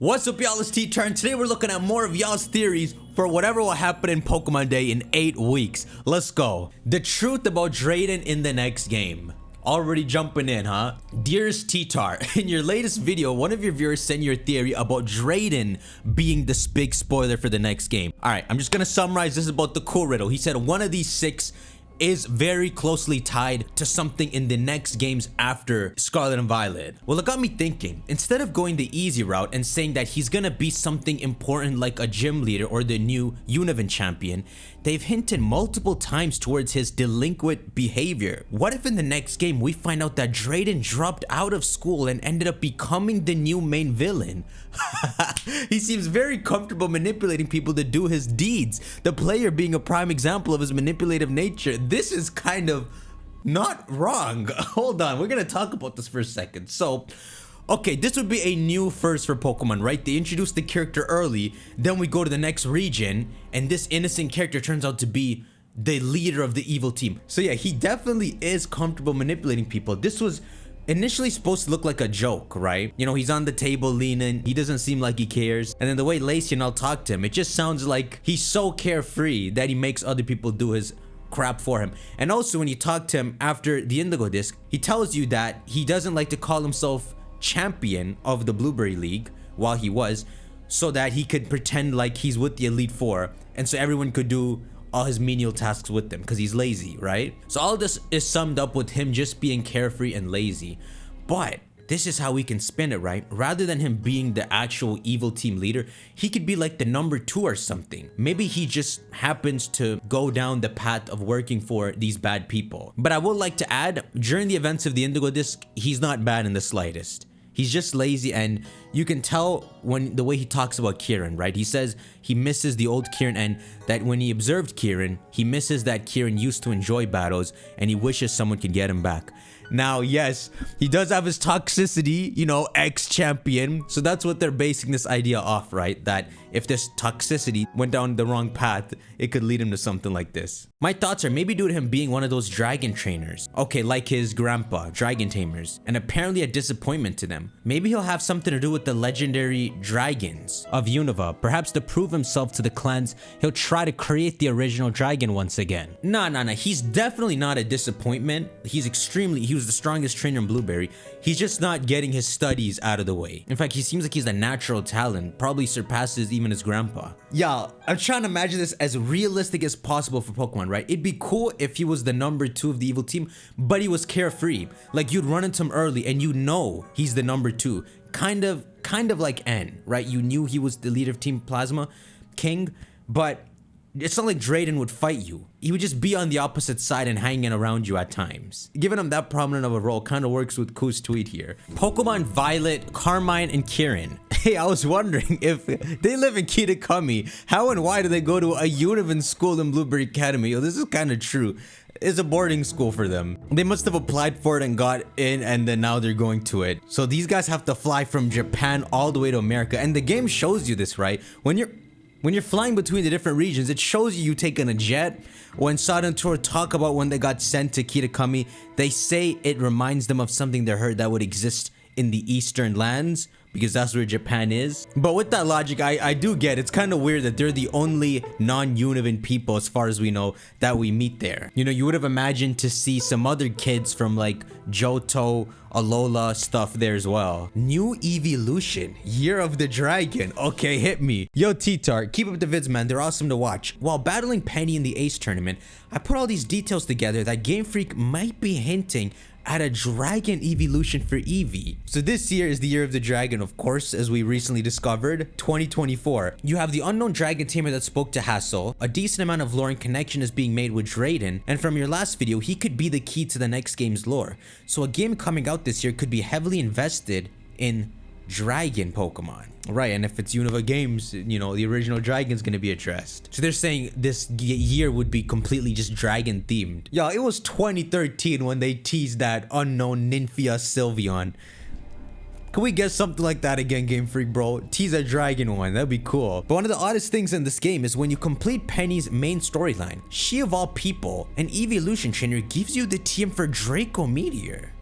What's up, y'all? It's T-Turn. Today we're looking at more of y'all's theories for whatever will happen in Pokemon Day in 8 weeks. Let's go. The truth about Drayden in the next game. Already jumping in, huh? Dearest T-Tar, in your latest video, one of your viewers sent your theory about Drayden being this big spoiler for the next game. Alright, I'm just gonna summarize this about the cool riddle. He said one of these 6 is very closely tied to something in the next games after Scarlet and Violet. Well, it got me thinking. Instead of going the easy route and saying that he's gonna be something important like a gym leader or the new Unova champion, they've hinted multiple times towards his delinquent behavior. What if in the next game we find out that Drayden dropped out of school and ended up becoming the new main villain? He seems very comfortable manipulating people to do his deeds, the player being a prime example of his manipulative nature. This is kind of not wrong. Hold on, we're gonna talk about this for a second. So, okay, this would be a new first for Pokemon, right? They introduced the character early, then we go to the next region, and this innocent character turns out to be the leader of the evil team. So yeah, he definitely is comfortable manipulating people. This was initially supposed to look like a joke, right? You know, he's on the table leaning, he doesn't seem like he cares. And then the way Lacey and I'll talk to him, it just sounds like he's so carefree that he makes other people do his crap for him. And also when you talk to him after the Indigo disc, he tells you that he doesn't like to call himself champion of the Blueberry League while he was, so that he could pretend like he's with the Elite Four and so everyone could do all his menial tasks with them because he's lazy, right? So all this is summed up with him just being carefree and lazy. But this is how we can spin it, right? Rather than him being the actual evil team leader, he could be like the number 2 or something. Maybe he just happens to go down the path of working for these bad people. But I would like to add, during the events of the Indigo disc, he's not bad in the slightest. He's just lazy, and you can tell when the way he talks about Kieran, right? He says he misses the old Kieran, and that when he observed Kieran, he misses that Kieran used to enjoy battles and he wishes someone could get him back. Now, yes, he does have his toxicity, you know, ex-champion. So that's what they're basing this idea off, right? That if this toxicity went down the wrong path, it could lead him to something like this. My thoughts are maybe due to him being one of those dragon trainers. Okay, like his grandpa, dragon tamers, and apparently a disappointment to them. Maybe he'll have something to do with the legendary dragons of Unova. Perhaps to prove himself to the clans, he'll try to create the original dragon once again. Nah, he's definitely not a disappointment. He was the strongest trainer in Blueberry. He's just not getting his studies out of the way. In fact, he seems like he's a natural talent, probably surpasses even his grandpa. Y'all, I'm trying to imagine this as realistic as possible for Pokemon, right? It'd be cool if he was the number 2 of the evil team, but he was carefree. Like, you'd run into him early and you know he's the number 2. Kind of like N, right? You knew he was the leader of Team Plasma King, but it's not like Drayden would fight you. He would just be on the opposite side and hanging around you at times. Giving him that prominent of a role kind of works with Ku's tweet here. Pokemon Violet, Carmine, and Kieran. Hey, I was wondering if they live in Kitakami, how and why do they go to a Unova school in Blueberry Academy? Oh, this is kind of true. It's a boarding school for them. They must have applied for it and got in, and then now they're going to it. So these guys have to fly from Japan all the way to America. And the game shows you this, right? When you're flying between the different regions, it shows you taking a jet. When Sada and Tor talk about when they got sent to Kitakami, they say it reminds them of something they heard that would exist in the Eastern lands, because that's where Japan is. But with that logic, I do get it's kind of weird that they're the only non-Unovan people, as far as we know, that we meet there. You know, you would have imagined to see some other kids from like Johto, Alola stuff there as well. New Eeveelution, Year of the Dragon. Okay, hit me. Yo, T-Tar, keep up the vids, man. They're awesome to watch. While battling Penny in the Ace tournament, I put all these details together that Game Freak might be hinting at a Dragon Eeveelution for Eevee. So this year is the Year of the Dragon, of course, as we recently discovered, 2024. You have the unknown dragon tamer that spoke to Hassel, a decent amount of lore and connection is being made with Drayden, and from your last video, he could be the key to the next game's lore. So a game coming out this year could be heavily invested in dragon Pokemon. Right, and if it's Unova games, you know, the original dragon's gonna be addressed. So they're saying this year would be completely just dragon themed. Y'all, it was 2013 when they teased that unknown Nymphia Sylveon. Can we get something like that again, Game Freak, bro? Tease a dragon one, that'd be cool. But one of the oddest things in this game is when you complete Penny's main storyline, she of all people, an Eeveelution trainer, gives you the TM for Draco Meteor.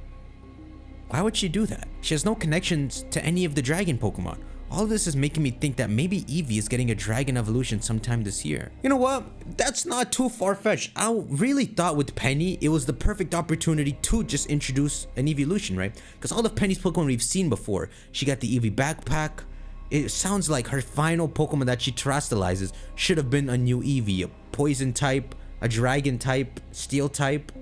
Why would she do that? She has no connections to any of the dragon Pokemon. all of this is making me think that maybe Eevee is getting a Dragon Evolution sometime this year. You know what? That's not too far-fetched. I really thought with Penny, it was the perfect opportunity to just introduce an Eeveelution, right? Because all of Penny's Pokemon we've seen before, she got the Eevee backpack. It sounds like her final Pokemon that she terastallizes should have been a new Eevee, a poison type, a dragon type, steel type.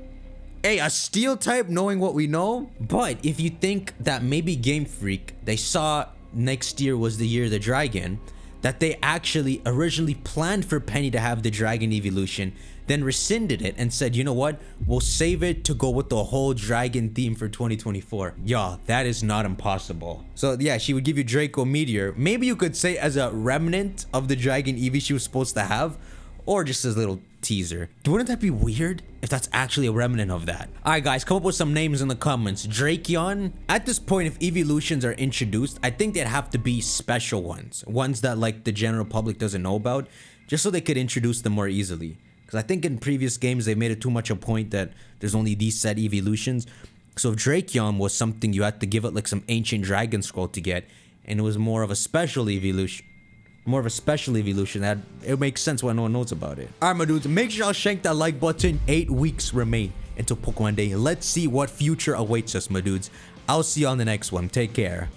Hey, a steel type, knowing what we know? But if you think that maybe Game Freak, they saw next year was the year of the dragon, that they actually originally planned for Penny to have the Dragon Eeveelution, then rescinded it and said, you know what, we'll save it to go with the whole dragon theme for 2024. Y'all, that is not impossible. So yeah, she would give you Draco Meteor. Maybe you could say as a remnant of the Dragon Eevee she was supposed to have, or just as a little teaser. Wouldn't that be weird if that's actually a remnant of that? Alright guys, come up with some names in the comments. Drakeon. At this point, if Eeveelutions are introduced, I think they'd have to be special ones. Ones that like the general public doesn't know about, just so they could introduce them more easily. Because I think in previous games they made it too much a point that there's only these set Eeveelutions. So if Drakeon was something you had to give it like some ancient dragon scroll to get, and it was more of a special Eeveelution, that it makes sense why no one knows about it. Alright my dudes, make sure y'all shank that like button. 8 weeks remain until Pokemon Day. Let's see what future awaits us, my dudes. I'll see you on the next one. Take care.